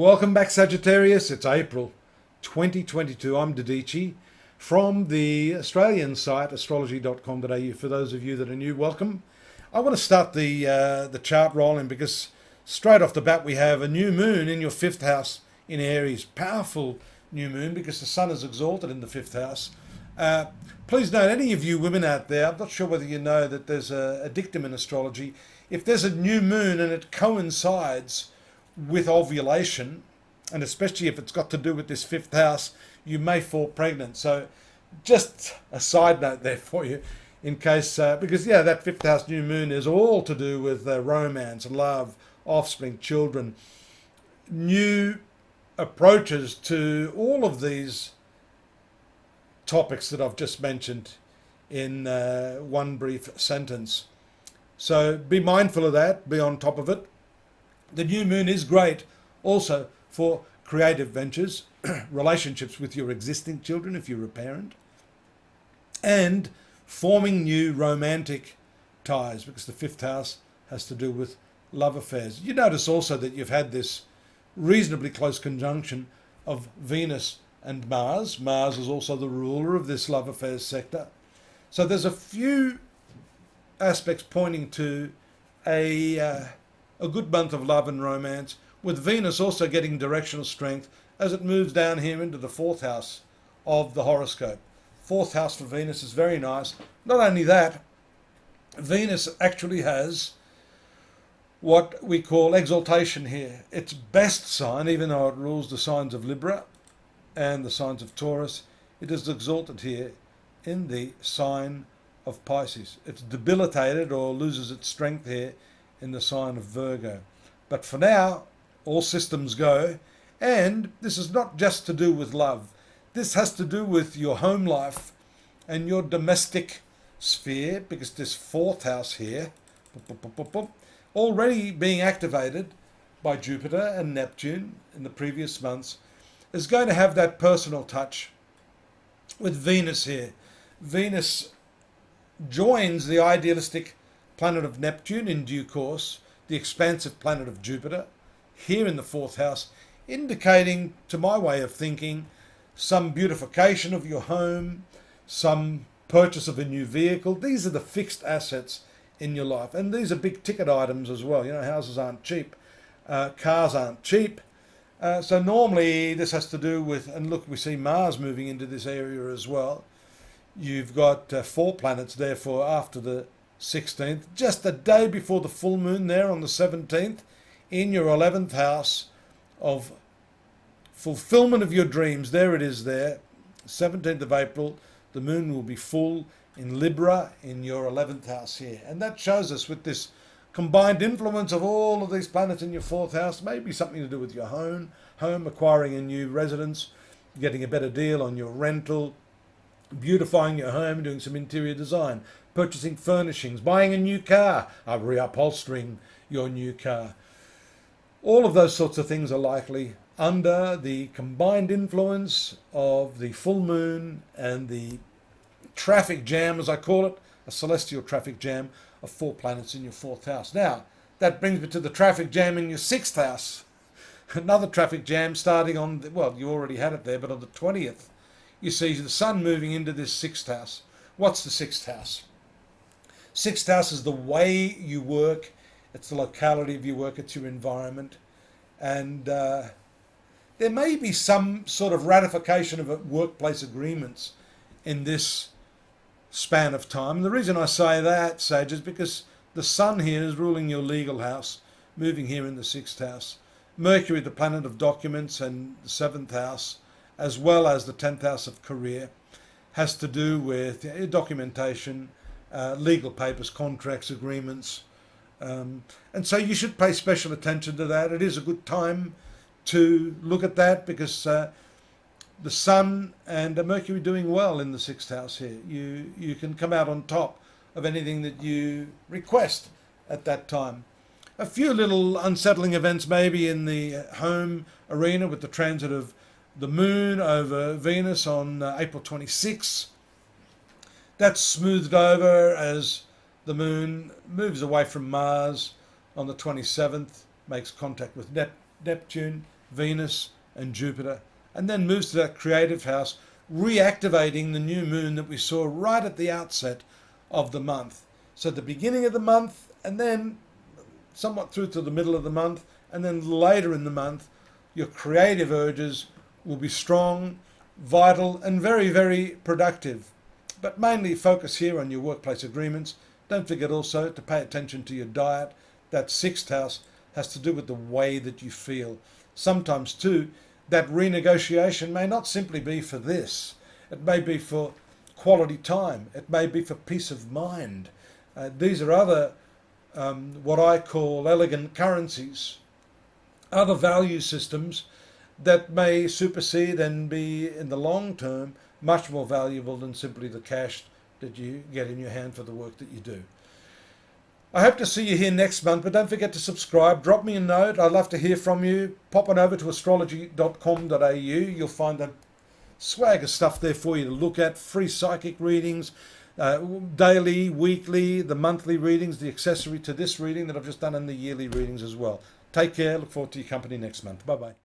Welcome back, Sagittarius. It's April 2022. I'm Didici from the Australian site astrology.com.au. For those of you that are new, welcome. I want to start the chart rolling because straight off the bat we have a new moon in your fifth house in Aries. Powerful new moon because the sun is exalted in the fifth house. Please note, any of you women out there, I'm not sure whether you know that there's a dictum in astrology. If there's a new moon and it coincides with ovulation, and especially if it's got to do with this fifth house, you may fall pregnant. So just a side note there for you, in case, because that fifth house new moon is all to do with romance, love, offspring, children, new approaches to all of these topics that I've just mentioned in one brief sentence. So be mindful of that, be on top of it. The new moon is great also for creative ventures, relationships with your existing children if you're a parent, and forming new romantic ties, because the fifth house has to do with love affairs. You notice also that you've had this reasonably close conjunction of Venus and Mars. Mars is also the ruler of this love affairs sector. So there's a few aspects pointing to a good month of love and romance, with Venus also getting directional strength as it moves down here into the fourth house of the horoscope. Fourth house for Venus is very nice. Not only that, Venus actually has what we call exaltation here. Its best sign, even though it rules the signs of Libra and the signs of Taurus, it is exalted here in the sign of Pisces. It's debilitated or loses its strength here in the sign of Virgo. But for now, all systems go. And this is not just to do with love. This has to do with your home life and your domestic sphere, because this fourth house here, already being activated by Jupiter and Neptune in the previous months, is going to have that personal touch with Venus here. Venus joins the idealistic planet of Neptune in due course, the expansive planet of Jupiter, here in the fourth house, indicating, to my way of thinking, some beautification of your home, some purchase of a new vehicle. These are the fixed assets in your life. And these are big ticket items as well. You know, houses aren't cheap. Cars aren't cheap. So normally this has to do with, and look, we see Mars moving into this area as well. You've got 4 planets therefore after the 16th, just a day before the full moon there on the 17th, in your 11th house of fulfillment of your dreams. There it is there, 17th of April, the moon will be full in Libra in your 11th house here. And that shows us, with this combined influence of all of these planets in your 4th house, maybe something to do with your home, acquiring a new residence, getting a better deal on your rental, beautifying your home, doing some interior design, purchasing furnishings, buying a new car, reupholstering your new car. All of those sorts of things are likely under the combined influence of the full moon and the traffic jam, as I call it, a celestial traffic jam of 4 planets in your 4th house. Now, that brings me to the traffic jam in your 6th house. Another traffic jam starting on, well, you already had it there, but on the 20th, you see the sun moving into this 6th house. What's the 6th house? 6th house is the way you work. It's the locality of your work. It's your environment. And there may be some sort of ratification of workplace agreements in this span of time. And the reason I say that, Sage, is because the sun here is ruling your legal house, moving here in the 6th house. Mercury, the planet of documents, and the 7th house, as well as the 10th house of career, has to do with documentation, legal papers, contracts, agreements. And so you should pay special attention to that. It is a good time to look at that because the sun and Mercury doing well in the 6th house here. You can come out on top of anything that you request at that time. A few little unsettling events maybe in the home arena with the transit of the moon over Venus on April 26. That's smoothed over as the moon moves away from Mars on the 27th, makes contact with Neptune, Venus and Jupiter, and then moves to that creative house, reactivating the new moon that we saw right at the outset of the month. So the beginning of the month, and then somewhat through to the middle of the month, and then later in the month, your creative urges will be strong, vital, and very, very productive. But mainly focus here on your workplace agreements. Don't forget also to pay attention to your diet. That sixth house has to do with the way that you feel. Sometimes too, that renegotiation may not simply be for this. It may be for quality time. It may be for peace of mind. These are other, what I call elegant currencies, other value systems that may supersede and be, in the long term, much more valuable than simply the cash that you get in your hand for the work that you do. I hope to see you here next month, but don't forget to subscribe. Drop me a note. I'd love to hear from you. Pop on over to astrology.com.au. You'll find a swag of stuff there for you to look at. Free psychic readings, daily, weekly, the monthly readings, the accessory to this reading that I've just done, and the yearly readings as well. Take care. Look forward to your company next month. Bye-bye.